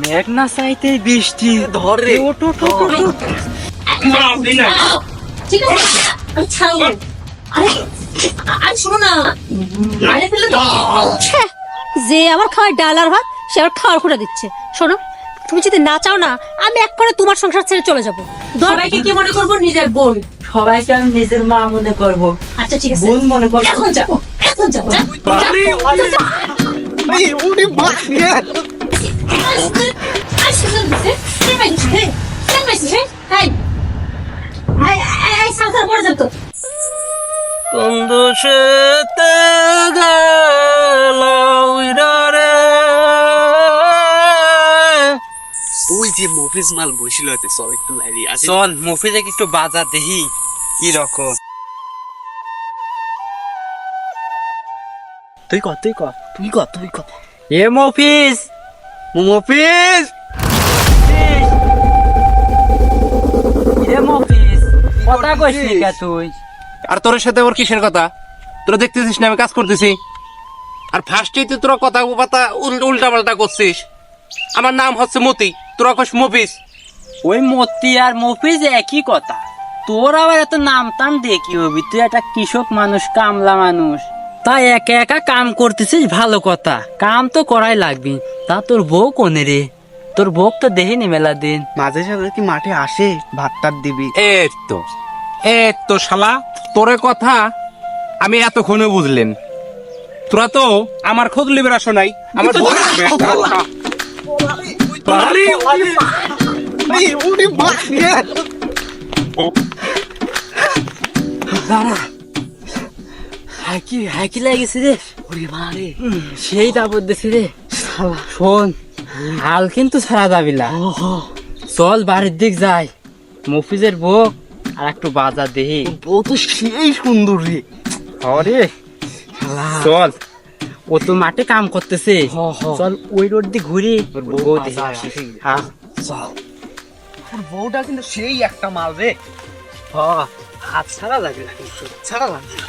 মেঘ না চাইতে বৃষ্টি ধরে। ঠিক আছে আমি ছাড়বো। আরে শোনো না, যে আমার খাওয়ার ডাল আর ভাত সে আমার খাওয়ার খোটা দিচ্ছে। শোনো, তুমি যদি না চাও না আমি এক করে তোমার সংসার ছেড়ে চলে যাবো। সবাইকে কি মনে করবো? নিজের বোন। সবাইকে আমি নিজের মা মনে করবো। আচ্ছা ঠিক আছে, বোন মনে করবো। এখন যাবো, এখন যাবো। ওই যে মফিজ মাল বসিল আছে, চল একটু লাইরি আছে। চল মফিজে একটু বাজার দেখি কি রকম। তুই কর, তুই কর, তুই কর, তুই কর। এ মফিজ, মফিজ এ মফিজ, কথা কইছিস কে তুই? আর তোর সাথে ওর কিসের কথা? তোরা দেখতেছিস না আমি কাজ করতেছি, আর ফার্স্টেই তো তোরা কথা উল্টা পাল্টা করছিস। আমার নাম হচ্ছে মতি, তোরা কস মফিজ। ওই মতি আর মফিজ একই কথা। তোর আবার এত নাম টাম দিয়ে কি হবি? তুই একটা কৃষক মানুষ, কামলা মানুষ, তাই একা একা কাম করতেছিস, ভালো কথা। কাম তো করাই লাগবি। তা তোর বউ কোনে রে? তোর বউ তো দেখিনি মেলা দিন। মাঝে সাঝে কি মাঠে আসে, ভাত টাত দিবি? এই তো শালা, তোরে কথা আমি এতক্ষণে বুঝলেন। তোরা তো আমার খোঁজ লিবের আসো নাই। আমার হাইকি লাগেছে রে। ওরে মারে, সেই দাবত দিছি রে। শোন, হাল কিন্তু ছাড়া যাবি না। চল বাড়ির দিক যাই, মফিজের বউ আর একটু বাজার দেখি। বউ তো সেই সুন্দর রে। আরে চল, ও তো মাঠে কাম করতেছে। চল ওই রোড দিয়ে ঘুরি, বউ দেখি। হ্যাঁ চল। ওর বউটা কিন্তু সেই একটা মাল রে। হাত ছাড়া লাগে না, ছাড়া লাগে না।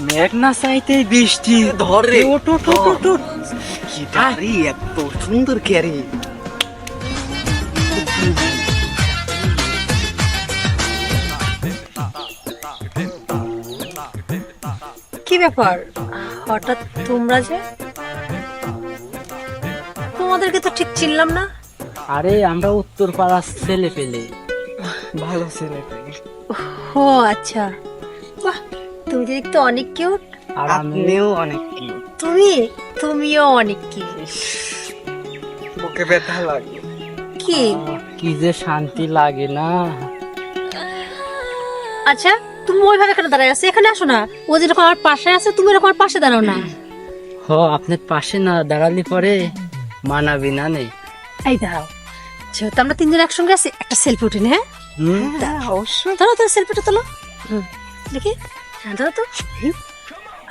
মেঘ না চাইতে বৃষ্টি ধরে। কি আরে এত সুন্দর ক্যারি। কি ব্যাপার হঠাৎ তোমরা যে? তোমাদেরকে তো ঠিক চিনলাম না। আরে আমরা উত্তর পাড়ার ছেলে পেলে। ভালো ছেলে। ও আচ্ছা, বাহ, তুমি তো দেখতে অনেক কিউট। আর আপনিও অনেক কিউট। তুমিও অনেক কিউট। বুকে ব্যথা লাগে। কি যে শান্তি লাগে না। আচ্ছা, তুমি ওইভাবে কেন দাঁড়ায় আছো? এখানে আসো না। ও যেরকম আমার পাশে আছে তুমি এরকম আমার পাশে দাঁড়াও না। আপনার পাশে না দাঁড়ালে পরে মানাবি না নে। এই দাঁড়াও, যেহেতু আমরা তিনজন একসঙ্গে আছি, একটা সেলফি উঠি না? হ্যাঁ অবশ্যই। ধরো তো সেলফিটা তোলো। দেখি, হ্যাঁ ধরো তো।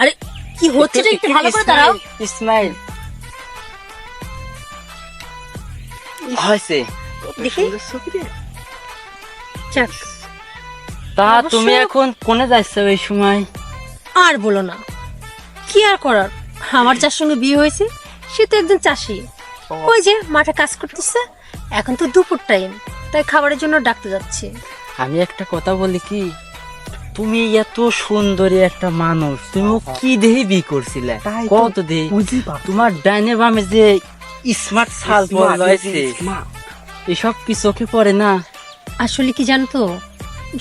আরে কি হচ্ছে এটা একটু ভালো করে দাঁড়াও। ইসমাইল হয়েছে দেখি, যাক। তা অবশ্য- তুমি এখন কোনে যাচ্ছ এই সময়? আর বলো না, কি আর করার, আমার যার সঙ্গে বিয়ে হয়েছে সে তো একজন চাষি। ওই যে মাঠে কাজ করতেছে। এখন তো দুপুর টাইম, তাই খাবারের জন্য ডাকতে যাচ্ছি। আমি একটা কথা বলি কি, তুমি এত সুন্দরী একটা মানুষ, তুমি কি দেহে বিয়ে করছিলে? তাই তো, কত দেহে বুঝি পা। তোমার ডাইনে বামে যে স্মার্ট শাল বলাইছে, এসব কি চোখে পড়ে না? আসলে কি জানতো,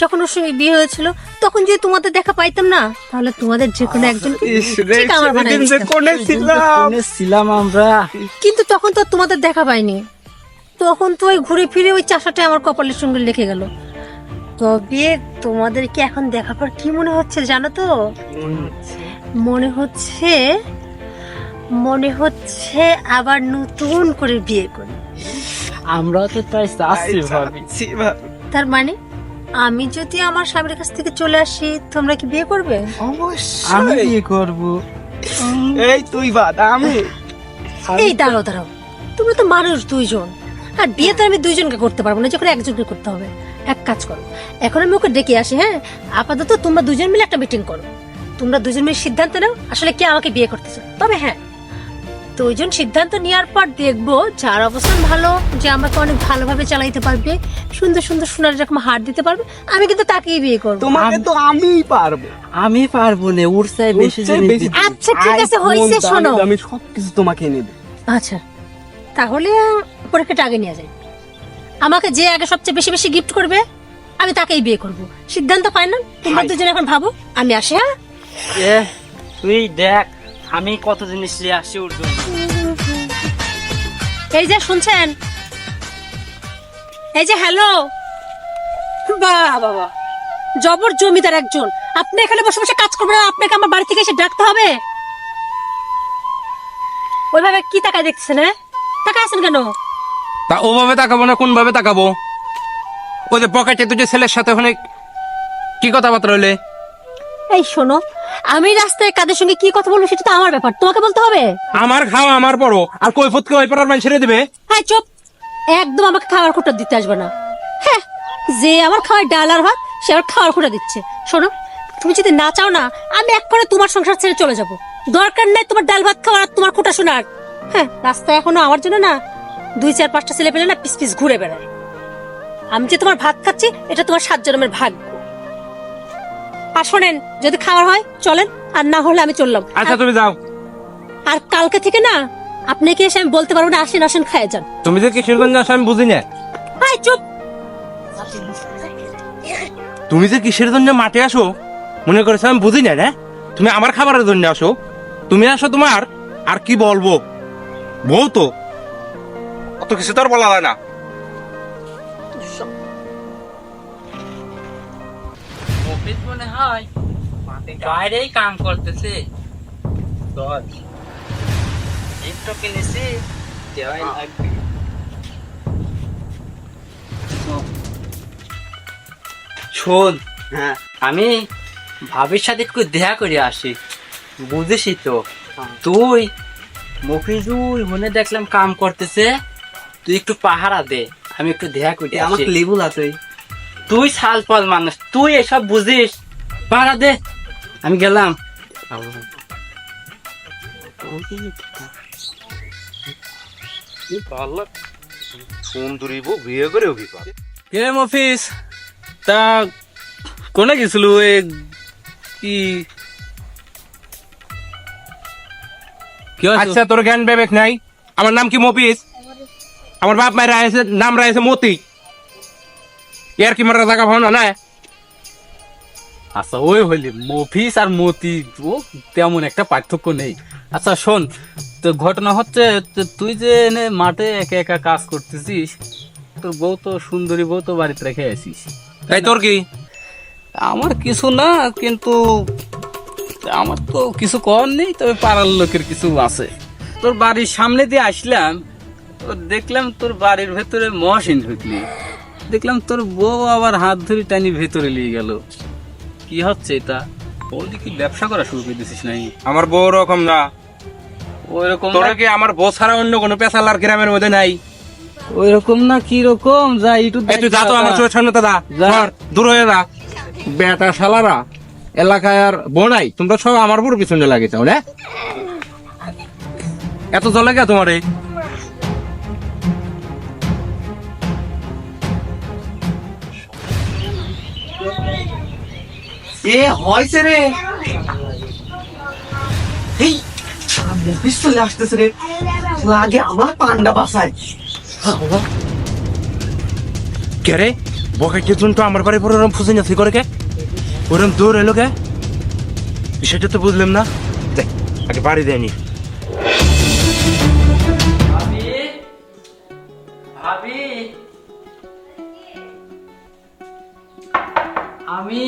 যখন ওর সঙ্গে বিয়ে হয়েছিল তখন যদি তোমাদের দেখা পাইতাম না, তাহলে তোমাদের যে কোনো একজন আমার বানায় দিতাম। কোনে ছিলাম আমরা? কিন্তু তখন তো আর তোমাদের দেখা পাইনি। তখন তো ওই ঘুরে ফিরে ওই চাষাটা আমার কপালের সঙ্গে লেগে গেল। তবে তোমাদেরকে এখন দেখার পর কি মনে হচ্ছে জানো তো? মনে হচ্ছে আবার নতুন করে বিয়ে করি। আমরা তো তাই চাচ্ছি ভাবি। তার মানে আমি যদি আমার স্বামীর কাছ থেকে চলে আসি, তোমরা কি বিয়ে করবে? আমি বিয়ে করব। এই তুই বাদ, আমি এই দাঁড়াও দাঁড়াও, তুমি তো মানুষ দুইজন, আর বিয়ে তো আমি দুইজনকে করতে পারবো না, যখন একজনকে করতে হবে। এক কাজ করো, এখন আমি ওকে ডেকে আসি। হ্যাঁ, আপাতত তোমরা দুজন মিলে একটা মিটিং করো। তোমরা দুজন মিলে সিদ্ধান্ত নাও আসলে কে আমাকে বিয়ে করতে চায়। তবে হ্যাঁ, দুইজন সিদ্ধান্ত নেওয়ার পর দেখবো যার অবস্থান ভালো, যে আমাকে অনেক ভালোভাবে চালাইতে পারবে, সুন্দর সুন্দর সোনার এরকম হার দিতে পারবে, আমি কিন্তু তাকেই বিয়ে করবো। তোমাকে তো আমিই পারবো। আমি পারবো না, ওর চাই বেশি জিনিস দিতে। আচ্ছা ঠিক আছে, হয়েছে, শোনো। আমি সবকিছু তোমাকে এনে দেব। আচ্ছা, তাহলে পরীক্ষাটা আগে নিয়ে যাই। আমাকে যে আগে সবচেয়ে বেশি বেশি গিফট করবে আমি তাকেই বিয়ে করব। সিদ্ধান্ত ফাইনাল, তোমরা দুজন এখন ভাবো। আমি আসি। হ্যাঁ, এ, তুই দেখ আমি কত জিনিস নিয়ে আসি ওর জন্য। এই যে শুনছেন, এই যে হ্যালো, বাহ বাবা, জবর জমিদার একজন। আপনি এখানে বসে বসে কাজ করবেন, আপনাকে আমার বাড়ি থেকে এসে ডাকতে হবে? ওইভাবে কি তাকায় দেখছেন? হ্যাঁ, তাকায় আছেন কেন? তা ওভাবে তাকাবো না কোন ভাবে তাকাবো? ওই যে পকেটে তুই যে ছেলের সাথে ওখানে কি কথাবার্তা হইলে? এই শোনো, আমি রাস্তায় কাদের সঙ্গে কি কথা বলবো সেটা তো আমার ব্যাপার, তোমাকে বলতে হবে? আমার খাওয়া আমার বড়, আর কৈফতকে ওই পাড়ার মানুষ ছেড়ে দিবে? হ্যাঁ চুপ, একদম আমাকে খাওয়ার খোটা দিতে আসবে না। হ্যাঁ, যে আমার খাওয়ার ডাল আর ভাত সে আমার খাওয়ার খোটা দিচ্ছে। শোনো, তুমি যদি না চাও না, আমি এক করে তোমার সংসার ছেড়ে চলে যাব। দরকার নেই তোমার ডাল ভাত খাওয়ার আর তোমার খোটা শোনার। হ্যাঁ, রাস্তায় এখনো আমার জন্য না 2-4-5টা ছেলে পেলে না পিস পিস ঘুরে বেড়ায়। আমি যে তোমার ভাত খাচ্ছি এটা তোমার 7 জন্মের ভাগ্য। আর শোনেন, যদি খাওয়ার হয় চলেন, আর না হলে আমি চললাম। আচ্ছা তুমি যাও। আর কালকে থেকে না আপনাকে এসে আমি বলতে পারবো না আসেন আসেন খায় যান। তুমি যে কিশোরগঞ্জ আসো আমি বুঝি না। হাই চুপ। তুমি যে কিসের জন্য মাঠে আসো মনে করেছো আমি বুঝি না? না, তুমি আমার খাবারের জন্য আসো। তুমি আসো তোমার, আর কি বলবো, বউ তো অত কিছু তো আর বলা যায় না। অফিস মনে হয় বাইরেই কাম করতেছে। একটু কিনেছি, দেওয়াই লাগবে। শোন, হ্যাঁ, আমি ভাবির সাথে একটু দেখা করে আসি। বুঝেছি তো, তুই মফিজুল মনে দেখলাম কাম করতেছে, তুই একটু পাহারা দে, আমি একটু দেখা করে আমার আসি। লেবুল আছে। তুই সালপাল মানুষ, তুই এসব বুঝিস, পাহারা দে, আমি গেলাম। সুন্দরী বউ বিয়ে করে অভিজ্ঞতা। কে মফিস, তা কোনে গেছিল কি কি হয়েছে? আচ্ছা তোর জ্ঞান বিবেক নাই? আমার নাম কি মফিস? আমার বাপ মায়ের নাম রাখছে মতি। এর কি মারা জায়গা ভাবনা না? আচ্ছা ওই হইলি মফিস আর মতি, ও তেমন একটা পার্থক্য নেই। আচ্ছা শোন, তো ঘটনা হচ্ছে তুই যে এনে মাঠে একা একা কাজ করতেছিস, তোর বউ তো সুন্দরী বউ তো বাড়িতে রেখে আসিস। তাই তোর কি? আমার কিছু না, কিন্তু আমার তো কিছু করার নেই, তবে পাড়ার লোকের কিছু আছে। তোর বাড়ির সামনে দিয়ে আসলাম, তো দেখলাম তোর বাড়ির ভেতরে মহাসিন ঢুকলি, দেখলাম তোর বউ আবার হাত ধরে টানি ভেতরে নিয়ে গেল। কি হচ্ছে এটা? বৌদি কি ব্যবসা করা শুরু করে দিছিস নাই? আমার বউ রকম না। ওইরকম তোরা কি আমার বউ ছাড়া অন্য কোনো পেশালার গ্রামের মধ্যে নাই? ওইরকম না, কি রকম যা একটু এই তুই যা তো আমার চোখের সামনে তো যা, যা। ধর, দূর হয়ে যা। বেটা শালারা এলাকায় আর বউ নাই, তোমরা সব আমার পুরো পিছনে লাগে যাও না? এত জলে গে তোমার? এ হয়েছে রে, এই মফিস চলে আসতেছে রে। আগে আমার পান্ডা বাসায়। কে রে বকে কেতন তো আমার বাড়ি পরে ওরম ফুসে নাছি করে কে? ওরম দূর এলো কে? বিষয়টা তো বুঝলাম না। দেখ আগে বাড়ি দেয়নি। ভাবি, ভাবি, আমি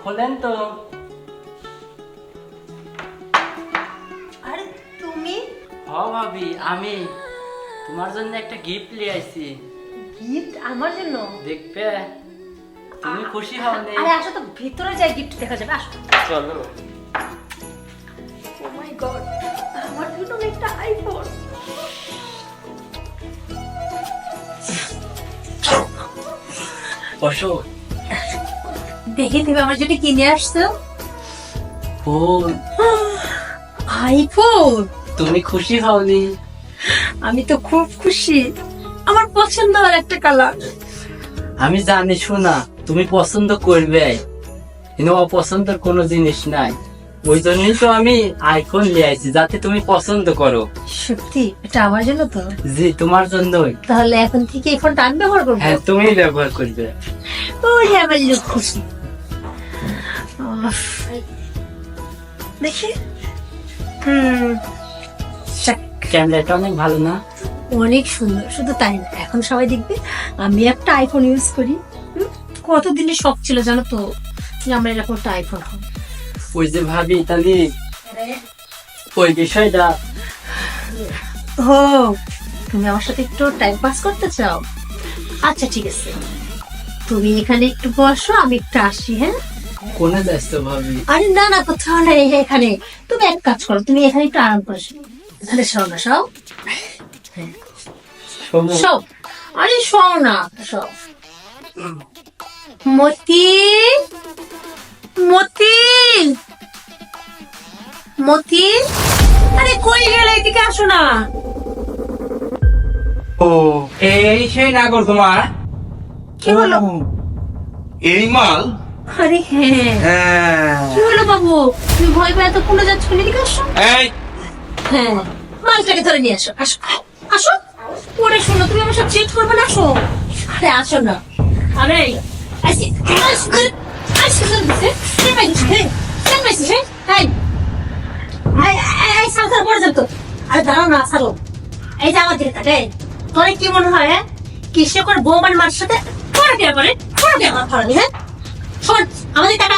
খোলেন তো। আরে তুমি? হ ভাবি, আমি তোমার জন্য একটা গিফট নিয়ে আইছি। গিফট আমার জন্য? দেখবে, তুমি খুশি হও নি? আরে আসো তো, ভিতরে যাই গিফট দেখা যাবে, আসো। চলো। ও মাই গড, আমার জন্য একটা আইফোন। বসো। দেখি তুমি আমার জন্য কিনে আসছো ফোন, আইফোন। তুমি খুশি হওনি? আমি তো খুব খুশি, আমার পছন্দ আর একটা কালার। আমি জানি শোনা তুমি পছন্দ করবে, কিন্তু অপছন্দের কোনো জিনিস নাই। ওই জন্যই তো আমি আইফোন নিয়ে আইছি, যাতে তুমি পছন্দ করো। সত্যি এটা আমার জন্য তো? জি, তোমার জন্যই। তাহলে এখন থেকে এই ফোনটা আমি ব্যবহার করবো। হ্যাঁ, তুমি ব্যবহার করবে। ওই আমার লোক খুশি। দেখি, যাক, ক্যামেরাটা অনেক ভালো না? অনেক সুন্দর। শুধু তাই না, এখন সবাই দেখবে আমি একটা আইফোন ইউজ করি। কতদিনের শখ ছিল জানো তো, যে আমরা এরকম একটা আইফোন হবে। ওই যে ভাবি, তাহলে ওই বিষয়টা। ও, তুমি আমার সাথে একটু টাইম পাস করতে চাও? আচ্ছা ঠিক আছে, তুমি এখানে একটু বসো, আমি একটু আসি। হ্যাঁ, কোনে যাচ্ছ ভাবি? আরে না না, কোথাও না, এখানে। তুমি এক কাজ করো, তুমি এখানে একটু আরাম করে শোও। আরে শোও না, শোও। শোনো। শোও, আরে শোও না, শোও। মতি, মতি, মতি, আরে কই গেলে? এদিকে আসো না। ও, এই সেই নাগর তোমার? কি হলো? এই মাল? আরে হ্যাঁ, হ্যাঁ। কি হলো বাবু? তুমি ভয় পেয়ে এত কোনে যাচ্ছ? এদিকে আসো। এই, হ্যাঁ, মালটাকে ধরে নিয়ে আসো। আসো, আসো। পরে শোনো, তুমি আমার সব চেক করবে না। আসো, আরে আসো না। আরে আসি, আসি, আসি, আরে দাঁড়াও না, ছাড়ো। এই যে আমার দিকে তাকে, তোর কি মনে হয় কৃষকের বৌমার মার সাথে পড়া দেওয়া করে? পড়া দেওয়া ফরানি। হ্যাঁ, শোন, আমাদের টাকা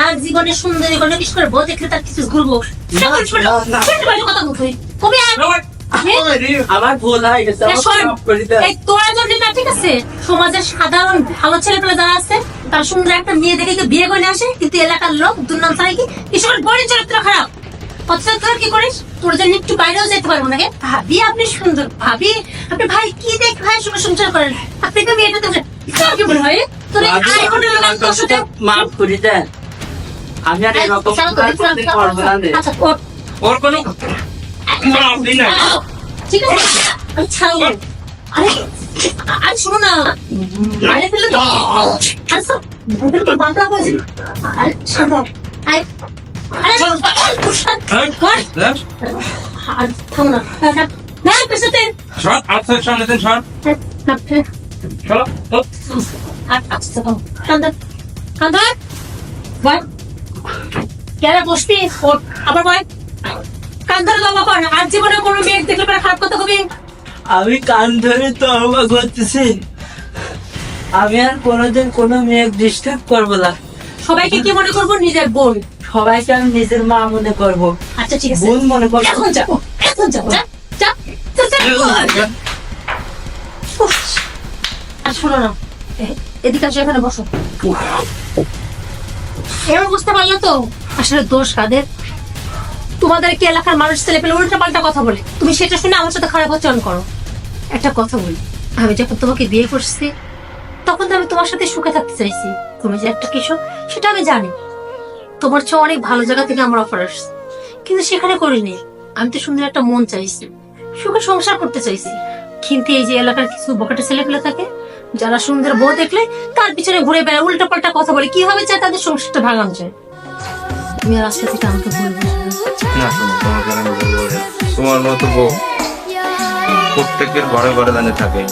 আর জীবনে সুন্দরী কোনো কিছু করে বউ দেখলে তার কিছু ঘুরবো। কথা বলতে কবি আমার ভুল হয়ে গেছে, আমাকে মাফ করে দাও। এই তোরা যদি না, ঠিক আছে, সমাজের সাধারণ ভালো ছেলে পেলে যারা আছে, তার সুন্দর একটা মেয়ে দেখে কি বিয়ে করে আসে, কিন্তু এলাকার লোক দুর্নাম ছাড়াই কি কৃষকের বড় চরিত্র খারাপ। অথচ তোরা কি করিস? তোর জন্য একটু বাইরেও যেতে পারবো না। ভাবি আপনি সুন্দর, ভাবি আপনি, ভাই কি দেখ, ভাই সঙ্গে সংসার করেন, আপনি তো মেয়েটা দেখে কি মনে হয় তোর এই ভাবি, আইফোনের আমাকে তোর সাথে? মাফ করে দেন, আমি আর এরকম কাজ করতে পারবো না রে। আচ্ছা, ওর কোনো মাল দিই না। ঠিক আছে, আমি ছাড়বো। আরে আরে শোনো না, আরে ফেলে তো, আরে সব বাঁধা হয়েছে। আরে শোনো, আরে আরে আরে থামো না, না পেছাতে সর, আচ্ছা সামনে দেন, সর। চলো, চলো। আচ্ছা কান্দর কান্দর বল, কেন বসবি? ওঠ, আবার বল। কান্দর বাবা কর, আর জীবনে কোনো মেয়ে দেখলে পরে খারাপ কথা কবি? আমি কান ধরে তওবা করতেছি, আমি আর কোনোদিন কোনো মেয়ে ডিস্টার্ব করবো না। সবাইকে কি মনে করবো? নিজের বোন। সবাইকে আমি নিজের মা মনে করবো, আচ্ছা ঠিক আছে, বোন মনে করবো। এখন যাবো, এখন যাবো, যা যা যা, যা। উফ, আর শোনো না, এদিকে আসো, এখানে বসো। এবার বুঝতে পারলো তো আসলে দোষ কাদের? তোমাদের কি এলাকার মানুষ ছেলে পেলে উল্টা পাল্টা কথা বলে, তুমি সেটা শুনে আমার সাথে খারাপ আচরণ করো। একটা কথা বলি, আমি যখন তোমাকে বিয়ে করছি তখন তো আমি তোমার সাথে সুখে থাকতে চাইছি। তুমি যে একটা কৃষক সেটা আমি জানি, তোমার চেয়ে অনেক ভালো জায়গা থেকে আমার অফার আসছে, কিন্তু সেখানে করিনি। আমি তো সুন্দর একটা মন চাইছি, সুখে সংসার করতে চাইছি। কিন্তু এই যে এলাকার কিছু বকাটে ছেলে পেলে থাকে, যারা সুন্দর বউ দেখলে তার পিছনে ঘুরে বেড়ায়, উল্টা পাল্টা কথা বলে, কিভাবে চায় তাদের সংসারটা ভাঙানো যায়। তুমি আর আজকে থেকে আমাকে বলবো না শোনো, তোমাকে আমি বলবো না। তোমার মতো বউ প্রত্যেকের ঘরে ঘরে দাঁড়িয়ে থাকে,